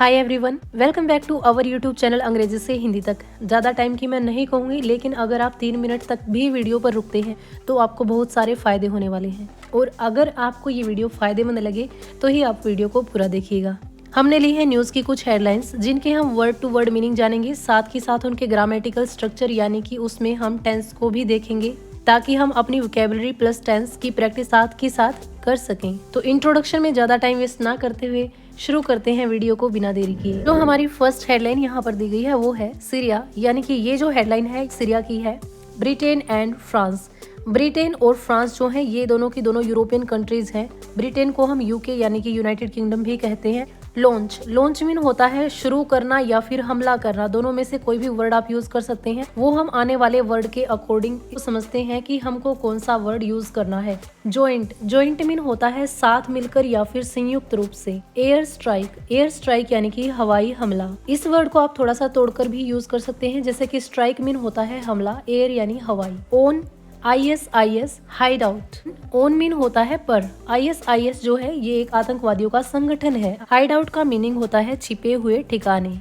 Hi everyone, welcome back to our YouTube channel अंग्रेजी से हिंदी तक। ज़्यादा टाइम की मैं नहीं कहूँगी, लेकिन अगर आप 3 मिनट तक भी वीडियो पर रुकते हैं तो आपको बहुत सारे फ़ायदे होने वाले हैं। और अगर आपको ये वीडियो फ़ायदेमंद लगे तो ही आप वीडियो को पूरा देखिएगा। हमने ली है न्यूज़ की कुछ हेडलाइंस, जिनके हम वर्ड टू वर्ड मीनिंग जानेंगे, साथ ही साथ उनके ग्रामेटिकल स्ट्रक्चर यानी कि उसमें हम टेंस को भी देखेंगे, ताकि हम अपनी वोकैबुलरी प्लस टेंस की प्रैक्टिस साथ के साथ कर सकें। तो इंट्रोडक्शन में ज़्यादा टाइम वेस्ट ना करते हुए शुरू करते हैं वीडियो को बिना देरी किए। जो हमारी फर्स्ट हेडलाइन यहाँ पर दी गई है वो है सीरिया, यानी कि ये जो हेडलाइन है सीरिया की है। ब्रिटेन एंड फ्रांस, ब्रिटेन और फ्रांस जो है ये दोनों की दोनों यूरोपियन कंट्रीज हैं। ब्रिटेन को हम यूके यानी कि यूनाइटेड किंगडम भी कहते हैं। लॉन्च मीन होता है शुरू करना या फिर हमला करना, दोनों में से कोई भी वर्ड आप यूज कर सकते हैं। वो हम आने वाले वर्ड के अकॉर्डिंग समझते हैं कि हमको कौन सा वर्ड यूज करना है। जॉइंट मीन होता है साथ मिलकर या फिर संयुक्त रूप से। एयर स्ट्राइक यानी कि हवाई हमला, इस वर्ड को आप थोड़ा सा तोड़कर भी यूज कर सकते हैं, जैसे कि स्ट्राइक मीन होता है हमला, एयर यानी हवाई। Own ISIS hide out, own mean होता है पर, ISIS जो है ये एक आतंकवादियों का संगठन है। हाइड आउट का मीनिंग होता है छिपे हुए ठिकाने,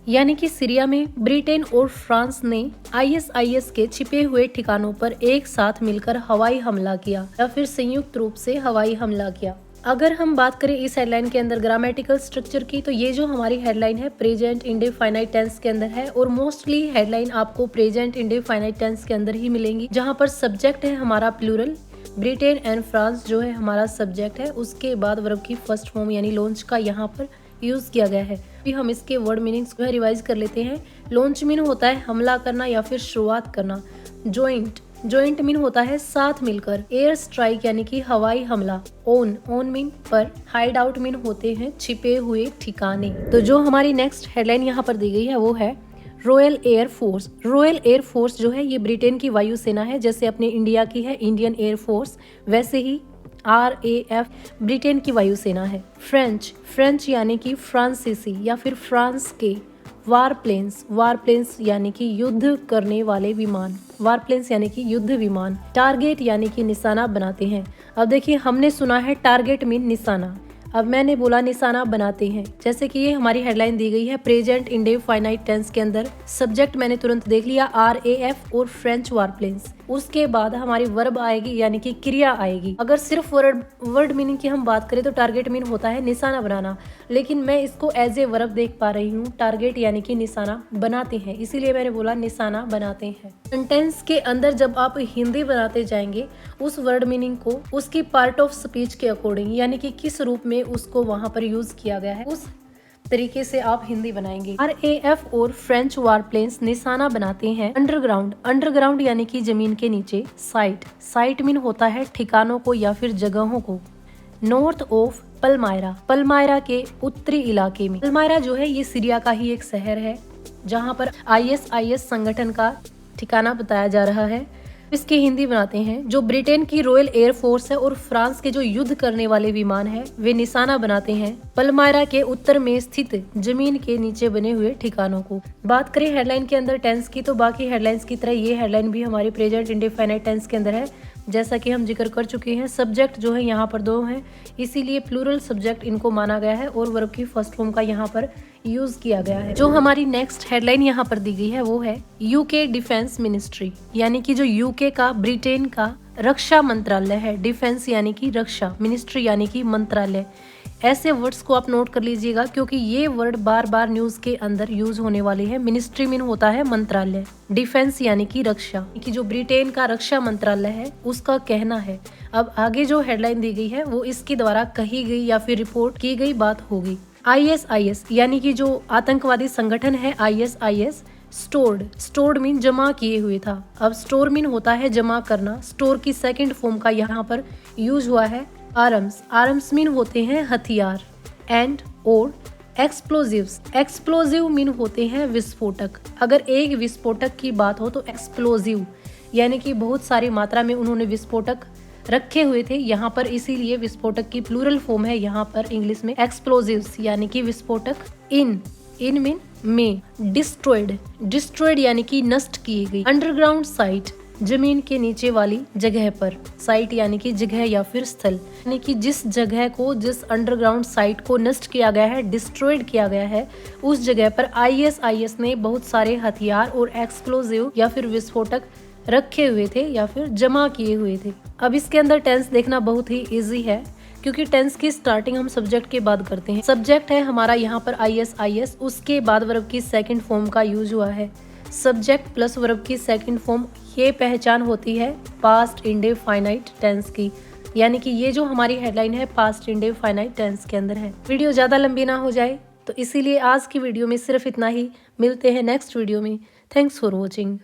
यानी कि सीरिया में ब्रिटेन और फ्रांस ने ISIS के छिपे हुए ठिकानों पर एक साथ मिलकर हवाई हमला किया या फिर संयुक्त रूप से हवाई हमला किया। अगर हम बात करें इस हेडलाइन के अंदर ग्रामेटिकल स्ट्रक्चर की, तो ये जो हमारी हेडलाइन है प्रेजेंट इंडेफिनाइट टेंस के अंदर है, और मोस्टली हेडलाइन आपको प्रेजेंट इंडेफिनाइट टेंस के अंदर ही मिलेंगी, जहां पर सब्जेक्ट है हमारा प्लूरल। ब्रिटेन एंड फ्रांस जो है हमारा सब्जेक्ट है, उसके बाद वर्ब की फर्स्ट फॉर्म यानी लॉन्च का यहाँ पर यूज किया गया है। अभी हम इसके वर्ड मीनिंग्स को रिवाइज कर लेते हैं। लॉन्च मीन होता है हमला करना या फिर शुरुआत करना। जॉइंट मीन होता है साथ मिलकर। एयर स्ट्राइक यानी कि हवाई हमला। ओन मीन पर। हाइड आउट मीन होते हैं छिपे हुए ठिकाने। तो जो हमारी नेक्स्ट हेडलाइन यहाँ पर दी गई है वो है रॉयल एयर फोर्स जो है ये ब्रिटेन की वायुसेना है। जैसे अपने इंडिया की है इंडियन एयर फोर्स, वैसे ही RAF ब्रिटेन की वायुसेना है। फ्रेंच यानी कि फ्रांसीसी या फिर फ्रांस के। वार प्लेन्स यानी कि युद्ध करने वाले विमान। युद्ध विमान। टारगेट यानी कि निशाना बनाते हैं। अब देखिए, हमने सुना है टारगेट मीन निशाना, अब मैंने बोला निशाना बनाते हैं। जैसे कि ये हमारी हेडलाइन दी गई है प्रेजेंट इंडेफिनाइट टेंस के अंदर। सब्जेक्ट मैंने तुरंत देख लिया RAF और फ्रेंच वार प्लेन्स। उसके बाद हमारी वर्ब आएगी यानी कि क्रिया आएगी। अगर सिर्फ वर्ड मीनिंग की हम बात करें तो टारगेट मीन होता है निशाना बनाना, लेकिन मैं इसको एज ए वर्ब देख पा रही हूँ। टारगेट यानी कि निशाना बनाते हैं, इसीलिए मैंने बोला निशाना बनाते हैं। सेंटेंस के अंदर जब आप हिंदी बनाते जाएंगे उस वर्ड मीनिंग को उसकी पार्ट ऑफ स्पीच के अकॉर्डिंग, यानी कि किस रूप में उसको वहां पर यूज किया गया है, उस तरीके से आप हिंदी बनाएंगे। RAF और फ्रेंच वार प्लेन्स निशाना बनाते हैं अंडरग्राउंड यानी कि जमीन के नीचे। साइट मीन होता है ठिकानों को या फिर जगहों को। नॉर्थ ऑफ पलमायरा के उत्तरी इलाके में। पलमायरा जो है ये सीरिया का ही एक शहर है, जहां पर ISIS संगठन का ठिकाना बताया जा रहा है। इसकी हिंदी बनाते हैं। जो ब्रिटेन की रॉयल एयर फोर्स है और फ्रांस के जो युद्ध करने वाले विमान है वे निशाना बनाते हैं पलमायरा के उत्तर में स्थित जमीन के नीचे बने हुए ठिकानों को। बात करें हेडलाइन के अंदर टेंस की, तो बाकी हेडलाइंस की तरह ये हेडलाइन भी हमारी प्रेजेंट इंडेफिनाइट टेंस के अंदर है, जैसा कि हम जिक्र कर चुके हैं। सब्जेक्ट जो है यहाँ पर 2 हैं, इसीलिए प्लूरल सब्जेक्ट इनको माना गया है और वर्ब की फर्स्ट फॉर्म का यहाँ पर यूज किया गया है। जो हमारी नेक्स्ट हेडलाइन यहाँ पर दी गई है वो है UK डिफेंस मिनिस्ट्री, यानी कि जो UK का ब्रिटेन का रक्षा मंत्रालय है। डिफेंस यानी कि रक्षा, मिनिस्ट्री यानी कि मंत्रालय। ऐसे वर्ड्स को आप नोट कर लीजिएगा, क्योंकि ये वर्ड बार बार न्यूज के अंदर यूज होने वाले हैं। मिनिस्ट्री मीन होता है मंत्रालय, डिफेंस यानी कि रक्षा, कि जो ब्रिटेन का रक्षा मंत्रालय है उसका कहना है। अब आगे जो हेडलाइन दी गई है वो इसके द्वारा कही गई या फिर रिपोर्ट की गई बात होगी। ISIS यानी कि जो आतंकवादी संगठन है ISIS स्टोर्ड मीन जमा किए हुए था। अब स्टोर मीन होता है जमा करना। स्टोर की सेकंड फॉर्म का यहाँ पर यूज हुआ है आर्म्स मीन होते हैं हथियार। एंड और एक्सप्लोजिव मीन होते हैं विस्फोटक। अगर एक विस्फोटक की बात हो तो एक्सप्लोजिव यानी कि बहुत सारी मात्रा में उन्होंने विस्फोटक रखे हुए थे यहाँ पर, इसीलिए विस्फोटक की प्लूरल फॉर्म है यहाँ पर इंग्लिश में एक्सप्लोजिव्स यानी कि विस्फोटक। इन मीन में। डिस्ट्रॉयड यानी कि नष्ट की गई। जमीन के नीचे वाली जगह पर। साइट यानी कि जगह या फिर स्थल, यानी कि जिस जगह को, जिस अंडरग्राउंड साइट को नष्ट किया गया है, डिस्ट्रॉयड किया गया है, उस जगह पर आईएसआईएस ने बहुत सारे हथियार और एक्सप्लोजिव या फिर विस्फोटक रखे हुए थे या फिर जमा किए हुए थे। अब इसके अंदर टेंस देखना बहुत ही इजी है, क्योंकि टेंस की स्टार्टिंग हम सब्जेक्ट के बाद करते हैं। सब्जेक्ट है हमारा यहाँ पर आईएसआईएस, उसके बाद वर्ब की सेकंड फॉर्म का यूज हुआ है। सब्जेक्ट प्लस वर्ब की सेकंड फॉर्म, ये पहचान होती है पास्ट इंडेफाइनाइट टेंस की, यानी कि ये जो हमारी हेडलाइन है पास्ट इंडेफाइनाइट टेंस के अंदर है। वीडियो ज़्यादा लंबी ना हो जाए तो इसीलिए आज की वीडियो में सिर्फ इतना ही। मिलते हैं नेक्स्ट वीडियो में। Thanks for watching.